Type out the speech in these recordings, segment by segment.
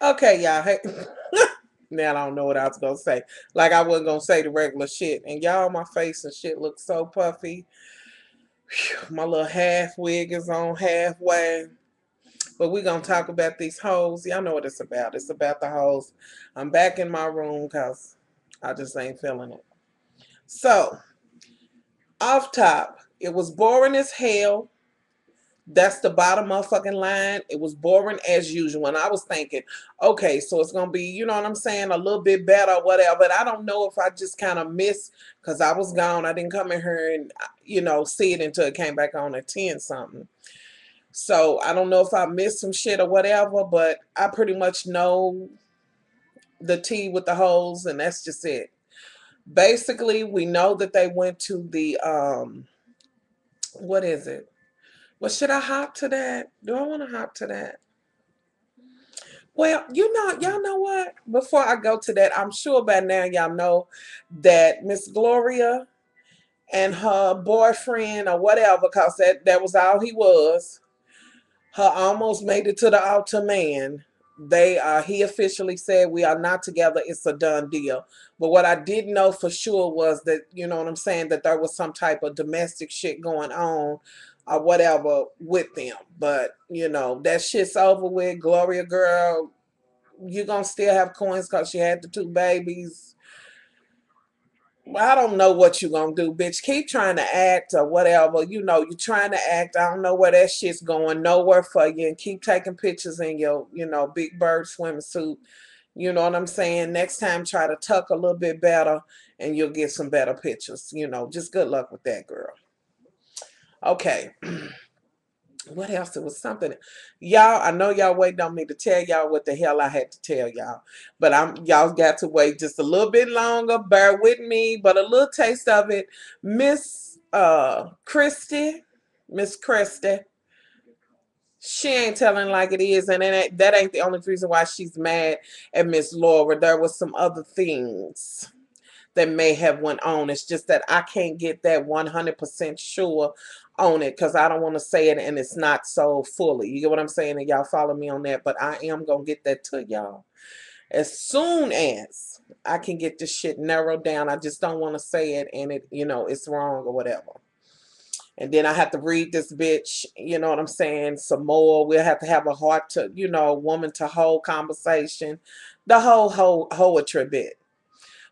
Okay, y'all. Hey, now I don't know what I was gonna say. Like I wasn't gonna say the regular shit. And y'all, my face and shit looks so puffy. Whew, my little half wig is on halfway. But we gonna talk about these hoes. Y'all know what it's about. It's about the hoes. I'm back in my room because I just ain't feeling it. So, off top, it was boring as hell. That's the bottom motherfucking line. It was boring as usual. And I was thinking, okay, so it's gonna be, you know what I'm saying, a little bit better, whatever. But I don't know if I just kind of missed because I was gone. I didn't come in here and see it until it came back on at 10 something. So I don't know if I missed some shit or whatever, but I pretty much know the tea with the hoes, and that's just it. Basically, we know that they went to the what is it? Well, should I hop to that? Do I want to hop to that? Well, y'all know what? Before I go to that, I'm sure by now y'all know that Miss Gloria and her boyfriend or whatever, because that was all he was, her almost made it to the altar man. He officially said we are not together. It's a done deal. But what I didn't know for sure was that, you know what I'm saying, that there was some type of domestic shit going on or whatever with them. But that shit's over with. Gloria girl, you're gonna still have coins because she had the two babies. I don't know what you gonna do, bitch. Keep trying to act or whatever. You're trying to act. I don't know where that shit's going. Nowhere for you. And keep taking pictures in your, big bird swimsuit. You know what I'm saying? Next time, try to tuck a little bit better and you'll get some better pictures. Just good luck with that, girl. Okay. What else? It was something. Y'all, I know y'all waiting on me to tell y'all what the hell I had to tell y'all. But y'all got to wait just a little bit longer. Bear with me, but a little taste of it. Miss Christie, she ain't telling like it is, and that ain't the only reason why she's mad at Miss Laura. There was some other things that may have went on. It's just that I can't get that 100% sure on it because I don't want to say it and it's not so fully. You get what I'm saying? And y'all follow me on that, but I am going to get that to y'all as soon as I can get this shit narrowed down. I just don't want to say it and it's wrong or whatever. And then I have to read this bitch, you know what I'm saying, some more. We'll have to have a heart to, woman to whole conversation. The whole poetry bit.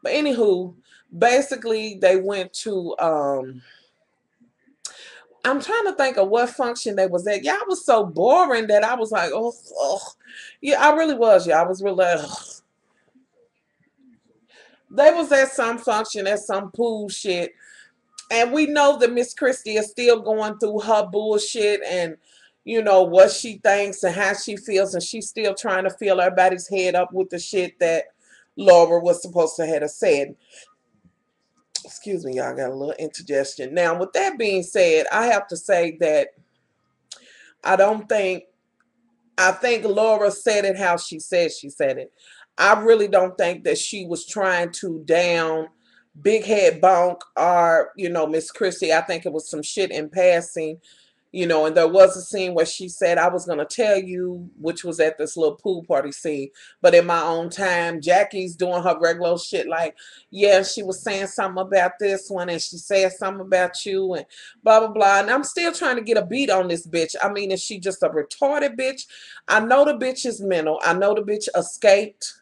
But anywho, basically they went to I'm trying to think of what function they was at. Y'all was so boring that I was like, oh. Yeah, I really was. Yeah, I was really they was at some function at some pool shit. And we know that Miss Christie is still going through her bullshit and what she thinks and how she feels, and she's still trying to fill everybody's head up with the shit that Laura was supposed to have said. Excuse me, y'all, got a little indigestion. Now, with that being said, I have to say that I don't think, I think Laura said it how she said she said it. I really don't think that she was trying to down Big Head Bonk or, Miss Christie. I think it was some shit in passing. And there was a scene where she said, I was going to tell you, which was at this little pool party scene. But in my own time, Jackie's doing her regular shit like, yeah, she was saying something about this one and she said something about you and blah, blah, blah. And I'm still trying to get a beat on this bitch. I mean, is she just a retarded bitch? I know the bitch is mental. I know the bitch escaped,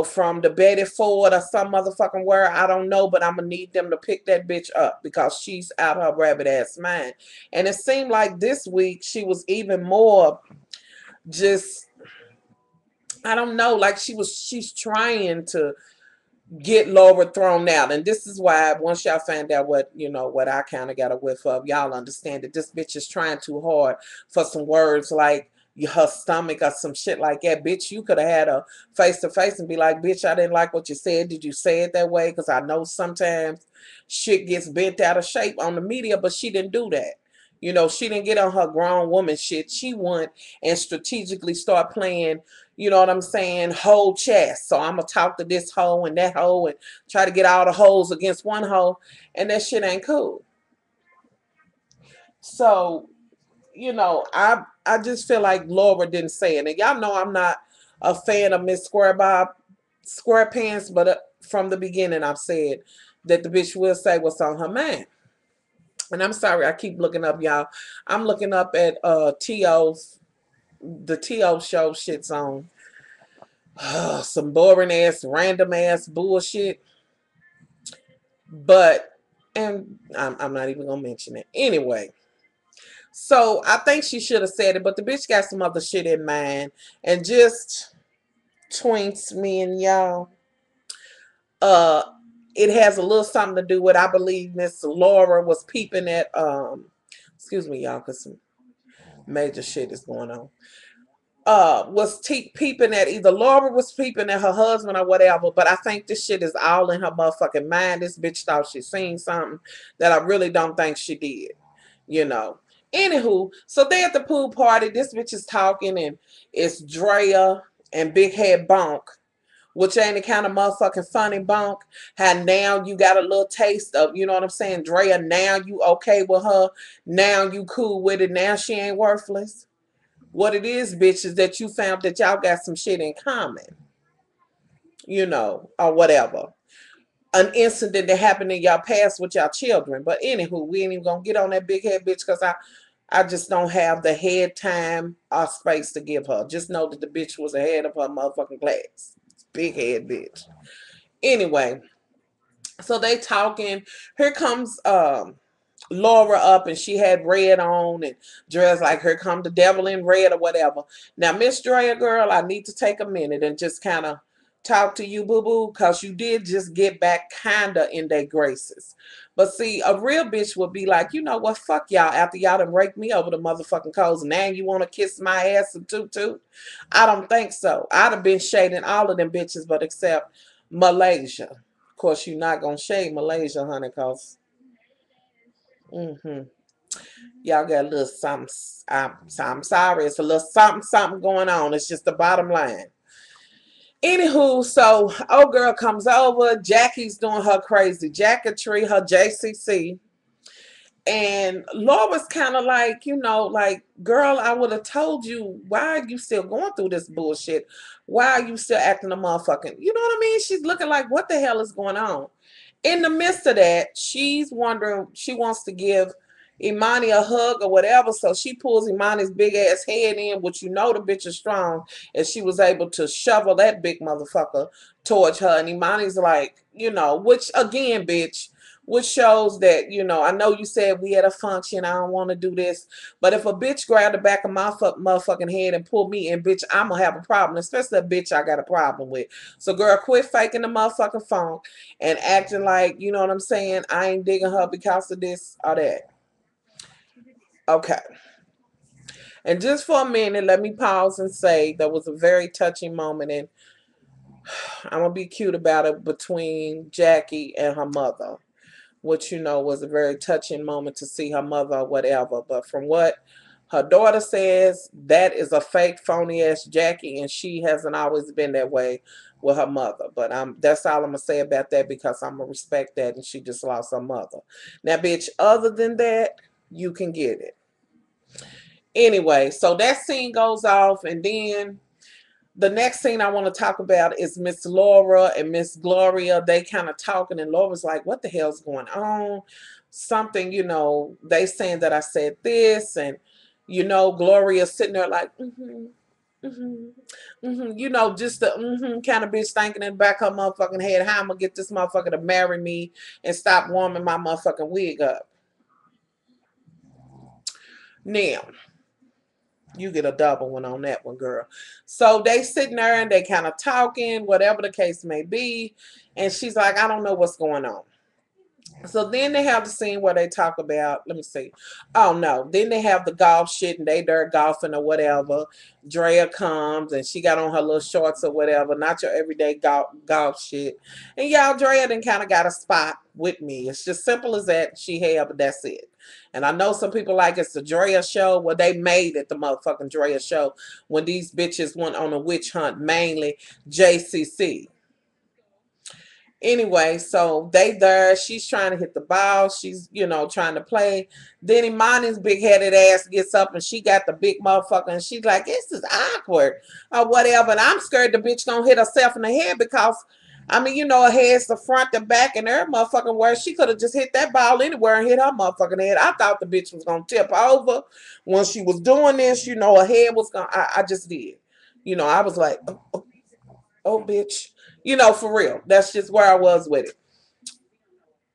from the Betty Ford or some motherfucking word. I don't know, but I'm gonna need them to pick that bitch up because she's out her rabbit ass mind. And it seemed like this week she was even more just, I don't know, like she's trying to get Laura thrown out. And this is why once y'all find out what I kind of got a whiff of, y'all understand that this bitch is trying too hard for some words like her stomach or some shit like that. Bitch, you could have had a face to face and be like, bitch, I didn't like what you said. Did you say it that way? Because I know sometimes shit gets bent out of shape on the media, but she didn't do that. She didn't get on her grown woman shit. She went and strategically start playing, you know what I'm saying, whole chess. So I'm going to talk to this hoe and that hoe and try to get all the hoes against one hoe. And that shit ain't cool. So, I just feel like Laura didn't say it. And y'all know I'm not a fan of Miss Square Bob SquarePants, but from the beginning I've said that the bitch will say what's on her mind. And I'm sorry, I keep looking up, y'all. I'm looking up at the T.O. show shit's on. Some boring ass, random ass bullshit. But, and I'm not even gonna mention it. Anyway, so I think she should have said it, but the bitch got some other shit in mind and just twinks me and y'all. Uh, it has a little something to do with, I believe Miss Laura was peeping at excuse me y'all, because some major shit is going on. Was peeping at, either Laura was peeping at her husband or whatever, but I think this shit is all in her motherfucking mind. This bitch thought she seen something that I really don't think she did, you know. Anywho, so they at the pool party, this bitch is talking, and it's Drea and Big Head Bonk, which ain't the kind of motherfucking funny Bonk. How now you got a little taste of, you know what I'm saying, Drea, now you okay with her, now you cool with it, now she ain't worthless. What it is, bitch, is that you found that y'all got some shit in common, you know, or whatever. An incident that happened in y'all past with y'all children. But anywho, we ain't even gonna get on that big head bitch, because I just don't have the head time or space to give her. Just know that the bitch was ahead of her motherfucking class. Big head bitch. Anyway, so they talking. Here comes Laura up, and she had red on, and dressed like, here come the devil in red or whatever. Now, Miss Drea, girl, I need to take a minute and just kind of talk to you, boo-boo, because you did just get back kind of in their graces. But see, a real bitch would be like, you know what, fuck y'all, after y'all done raked me over the motherfucking coals, now you want to kiss my ass and toot? I don't think so. I'd have been shading all of them bitches, but except Malaysia. Of course, you're not going to shade Malaysia, honey, because y'all got a little something. I'm sorry. It's a little something going on. It's just the bottom line. Anywho, so old girl comes over. Jackie's doing her crazy jacketry, her JCC. And Laura's kind of like, you know, like, girl, I would have told you, why are you still going through this bullshit? Why are you still acting a motherfucking, you know what I mean? She's looking like, what the hell is going on? In the midst of that, she's wondering, she wants to give Imani a hug or whatever, so she pulls Imani's big ass head in, which you know the bitch is strong, and she was able to shovel that big motherfucker towards her. And Imani's like, you know, which again, bitch, which shows that, you know, I know you said we at a function, I don't want to do this, but if a bitch grab the back of my motherfucking head and pull me in, bitch, I'm gonna have a problem, especially a bitch I got a problem with. So girl, quit faking the motherfucking phone and acting like, you know what I'm saying, I ain't digging her because of this or that. Okay. And just for a minute, let me pause and say there was a very touching moment, and I'm going to be cute about it, between Jackie and her mother, which, you know, was a very touching moment to see her mother or whatever. But from what her daughter says, that is a fake, phony ass Jackie, and she hasn't always been that way with her mother. But that's all I'm going to say about that, because I'm going to respect that, and she just lost her mother. Now, bitch, other than that, you can get it. Anyway, so that scene goes off, and then the next scene I want to talk about is Miss Laura and Miss Gloria. They kind of talking, and Laura's like, what the hell's going on? Something, you know, they saying that I said this, and, you know, Gloria's sitting there like, you know, just the kind of bitch thinking in the back of her motherfucking head, how I'm going to get this motherfucker to marry me and stop warming my motherfucking wig up. Now, you get a double one on that one, girl. So they sitting there and they kind of talking, whatever the case may be. And she's like, I don't know what's going on. So then they have the scene where they talk about, let me see. Oh no. Then they have the golf shit, and they there golfing or whatever. Drea comes and she got on her little shorts or whatever. Not your everyday golf shit. And y'all, Drea then kind of got a spot with me. It's just simple as that. She had, but that's it. And I know some people like it's the Drea show. Well, they made it the motherfucking Drea show when these bitches went on a witch hunt, mainly JCC. Anyway, so they there. She's trying to hit the ball. She's, trying to play. Then Imani's big headed ass gets up and she got the big motherfucker and she's like, this is awkward or whatever. And I'm scared the bitch gonna hit herself in the head because, I mean, her head's the front, the back, and her motherfucking where she could have just hit that ball anywhere and hit her motherfucking head. I thought the bitch was gonna tip over when she was doing this. Her head was gonna. I just did. I was like, oh, bitch. For real. That's just where I was with it.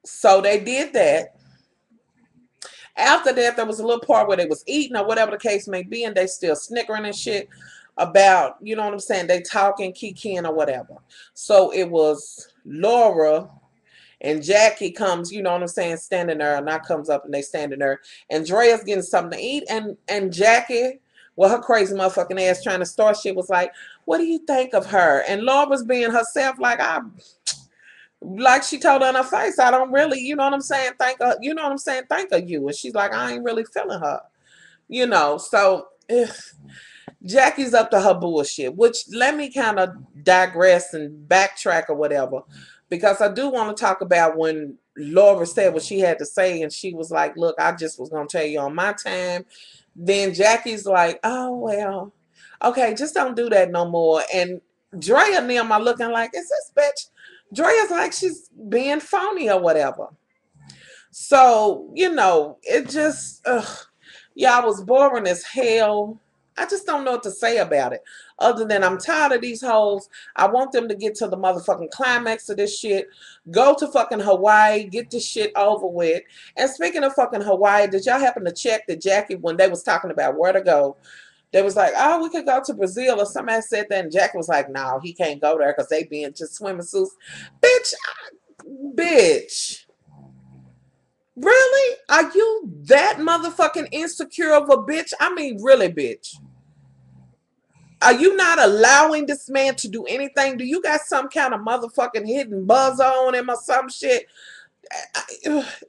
So they did that. After that, there was a little part where they was eating or whatever the case may be, and they still snickering and shit about, you know what I'm saying, they talking, kikiing or whatever. So it was Laura and Jackie comes, you know what I'm saying, standing there, and I comes up and they standing there, and Drea's getting something to eat, and Jackie, well, her crazy motherfucking ass trying to start shit was like, what do you think of her? And Laura was being herself like she told her in her face, I don't really, you know what I'm saying, think of you. And she's like, I ain't really feeling her. So Jackie's up to her bullshit, which let me kind of digress and backtrack or whatever, because I do want to talk about when Laura said what she had to say and she was like, look, I just was going to tell you on my time. Then Jackie's like, oh, well, okay, just don't do that no more. And Drea and them are looking like, is this bitch? Drea's like she's being phony or whatever. So, it just, yeah, I was boring as hell. I just don't know what to say about it. Other than I'm tired of these hoes. I want them to get to the motherfucking climax of this shit. Go to fucking Hawaii. Get this shit over with. And speaking of fucking Hawaii, did y'all happen to check that Jackie, when they was talking about where to go, they was like, oh, we could go to Brazil, or somebody said that, and Jackie was like, no, he can't go there because they be in just swimming suits. Bitch. Really? Are you that motherfucking insecure of a bitch? I mean, really, bitch. Are you not allowing this man to do anything? Do you got some kind of motherfucking hidden buzz on him or some shit?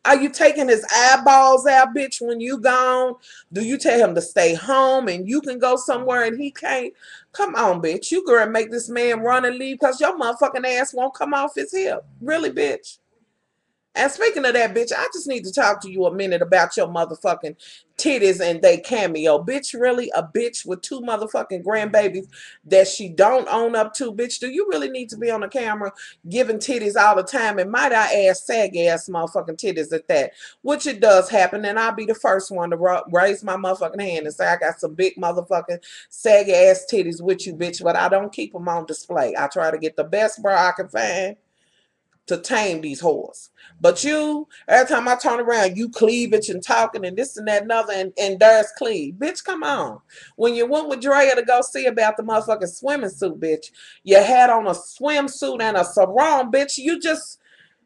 Are you taking his eyeballs out, bitch, when you gone? Do you tell him to stay home and you can go somewhere and he can't? Come on, bitch. You gonna make this man run and leave because your motherfucking ass won't come off his hip. Really, bitch? And speaking of that, bitch, I just need to talk to you a minute about your motherfucking titties and they cameo. Bitch, really? A bitch with 2 motherfucking grandbabies that she don't own up to? Bitch, do you really need to be on the camera giving titties all the time? And might I ask, saggy ass motherfucking titties at that? Which it does happen, and I'll be the first one to raise my motherfucking hand and say I got some big motherfucking saggy ass titties with you, bitch, but I don't keep them on display. I try to get the best bra I can find to tame these whores. But you, every time I turn around, you cleavage and talking and this and that and other, and there's cleave. Bitch, come on. When you went with Drea to go see about the motherfucking swimming suit, bitch, you had on a swimsuit and a sarong, bitch. You just,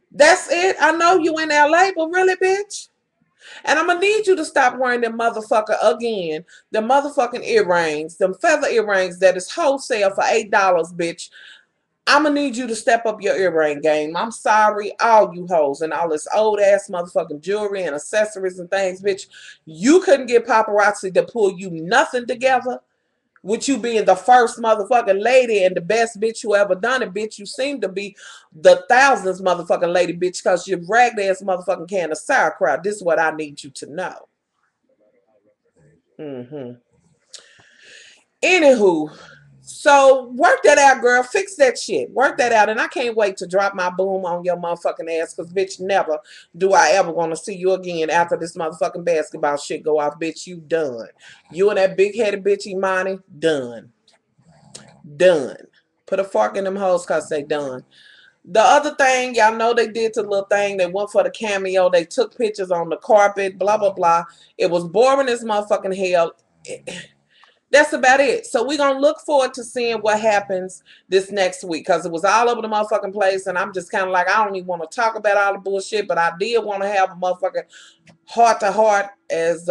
that's it. I know you in LA, but really, bitch? And I'm gonna need you to stop wearing them motherfucker again. The motherfucking earrings, them feather earrings that is wholesale for $8, bitch. I'm gonna need you to step up your earring game. I'm sorry, all you hoes and all this old ass motherfucking jewelry and accessories and things, bitch. You couldn't get paparazzi to pull you nothing together. With you being the first motherfucking lady and the best bitch you ever done it, bitch. You seem to be the thousands motherfucking lady, bitch, because you ragged ass motherfucking can of sauerkraut. This is what I need you to know. Anywho, so work that out, girl. Fix that shit. Work that out. And I can't wait to drop my boom on your motherfucking ass, because, bitch, never do I ever want to see you again after this motherfucking basketball shit go off. Bitch, you done. You and that big-headed bitch Imani, done. Done. Put a fork in them hoes because they done. The other thing, y'all know they did the little thing. They went for the cameo. They took pictures on the carpet, blah, blah, blah. It was boring as motherfucking hell. That's about it. So we're going to look forward to seeing what happens this next week, because it was all over the motherfucking place, and I'm just kind of like, I don't even want to talk about all the bullshit, but I did want to have a motherfucking heart-to-heart, as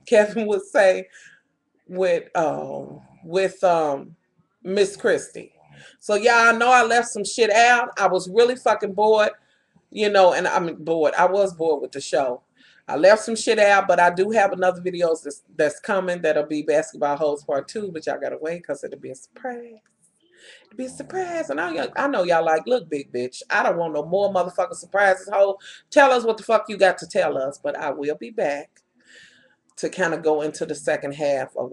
Kevin would say, with Miss Christie. So y'all know I left some shit out. I was really fucking bored, and I'm bored. I was bored with the show. I left some shit out, but I do have another videos that's coming that'll be Basketball Hoes Part 2, but y'all gotta wait because it'll be a surprise. Be surprised. And I know y'all like, look, big bitch, I don't want no more motherfucking surprises. Ho, tell us what the fuck you got to tell us. But I will be back to kind of go into the second half of